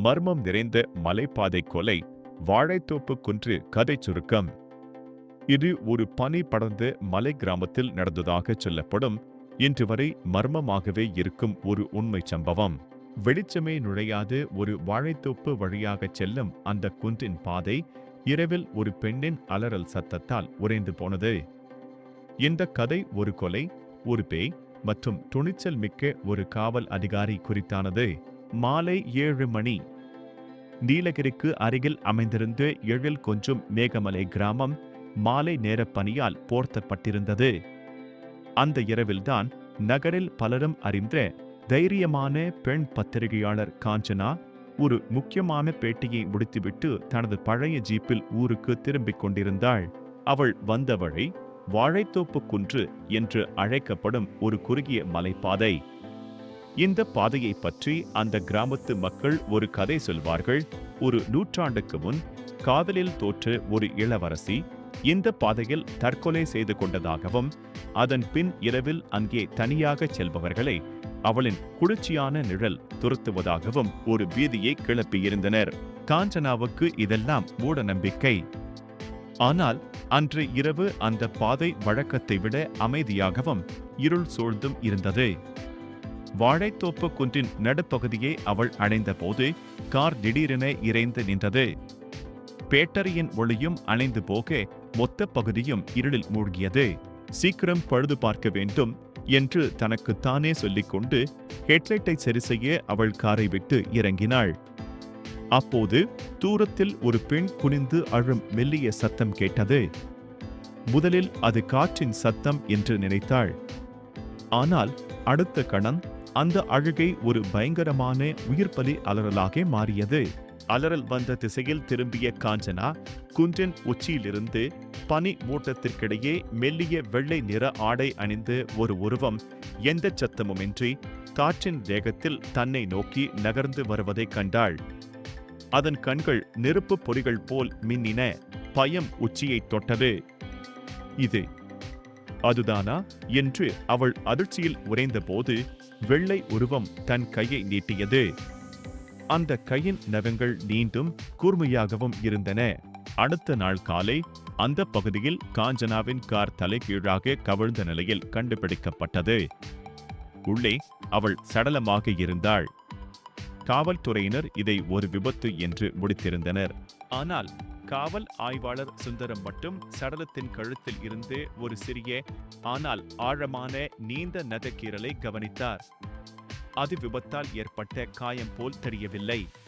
மர்மம் நிறைந்த மலைப்பாதை கொலை, வாழைத்தோப்பு குன்று கதை சுருக்கம். இது ஒரு பனி படர்ந்த மலை கிராமத்தில் நடந்ததாக சொல்லப்படும், இன்று வரை மர்மமாகவே இருக்கும் ஒரு உண்மை சம்பவம். வெளிச்சமே நுழையாத ஒரு வாழைத்தோப்பு வழியாக செல்லும் அந்த குன்றின் பாதை இரவில் ஒரு பெண்ணின் அலறல் சத்தத்தால் உறைந்து போனது. இந்த கதை ஒரு கொலை, ஒரு பேய் மற்றும் துணிச்சல் மிக்க ஒரு காவல் அதிகாரி குறித்தானது. மாலை 7 மணி. நீலகிரிக்கு அருகில் அமைந்திருந்த எழில் கொஞ்சம் மேகமலை கிராமம் மாலை நேர பனியால் போர்த்தப்பட்டிருந்தது. அந்த இரவில்தான் நகரில் பலரும் அறிந்த தைரியமான பெண் பத்திரிகையாளர் காஞ்சனா ஒரு முக்கியமான பேட்டியை முடித்துவிட்டு தனது பழைய ஜீப்பில் ஊருக்கு திரும்பிக் கொண்டிருந்தாள். அவள் வந்த வழி வாழைத்தோப்பு குன்று என்று அழைக்கப்படும் ஒரு குறுகிய மலைப்பாதை. இந்த பாதையை பற்றி அந்த கிராமத்து மக்கள் ஒரு கதை சொல்வார்கள். ஒரு நூற்றாண்டுக்கு முன் காதலில் தோற்ற ஒரு இளவரசி இந்த பாதையில் தற்கொலை செய்து கொண்டதாகவும், அதன் பின் இரவில் அங்கே தனியாக செல்பவர்களை அவளின் குளிர்ச்சியான நிழல் துரத்துவதாகவும் ஒரு பீதியை கிளப்பியிருந்தனர். காஞ்சனாவுக்கு இதெல்லாம் மூட நம்பிக்கை. ஆனால் அன்று இரவு அந்த பாதை வழக்கத்தை விட அமைதியாகவும் இருள் சூழ்ந்தும் இருந்தது. வாழைத்தோப்பு குன்றின் நடுப்பகுதியை அவள் அடைந்த போது கார் திடீரென இறைந்து நின்றது. பேட்டரியின் ஒளியும் அணைந்து போக மொத்த பகுதியும் இருளில் மூழ்கியது. சீக்கிரம் பழுது பார்க்க வேண்டும் என்று தனக்கு தானே சொல்லிக்கொண்டு ஹெட்லைட்டை சரி செய்ய அவள் காரை விட்டு இறங்கினாள். அப்போது தூரத்தில் ஒரு பெண் குனிந்து அழும் மெல்லிய சத்தம் கேட்டது. முதலில் அது காற்றின் சத்தம் என்று நினைத்தாள். ஆனால் அடுத்த கணம் அந்த அழுகை ஒரு பயங்கரமான உயிர்ப்பலி அலறலாக மாறியது. அலறல் வந்த திசையில் திரும்பிய காஞ்சனா குன்றின் உச்சியிலிருந்து பனி மூட்டத்திற்கிடையே மெல்லிய வெள்ளை நிற ஆடை அணிந்த ஒரு உருவம் எந்த சத்தமுமின்றி காற்றின் வேகத்தில் தன்னை நோக்கி நகர்ந்து வருவதை கண்டாள். அதன் கண்கள் நெருப்பு பொறிகள் போல் மின்னின. பயம் உச்சியை தொட்டது. இது அதுதானா என்று அவள் அதிர்ச்சியில் உறைந்தபோது வெள்ளை உருவம் தன் கையை நீட்டியது. அந்த கையின் நகங்கள் நீண்டும் கூர்மையாகவும் இருந்தன. அடுத்த நாள் காலை அந்த பகுதியில் காஞ்சனாவின் கார் தலைகீழாக கவிழ்ந்த நிலையில் கண்டுபிடிக்கப்பட்டது. உள்ளே அவள் சடலமாக இருந்தாள். காவல்துறையினர் இதை ஒரு விபத்து என்று முடித்திருந்தனர். ஆனால் காவல் ஆய்வாளர் சுந்தரம் மட்டும் சடலத்தின் கழுத்தில் இருந்து ஒரு சிறிய ஆனால் ஆழமான நீண்ட நகக்கீறலை கவனித்தார். அது விபத்தால் ஏற்பட்ட காயம் போல் தெரியவில்லை.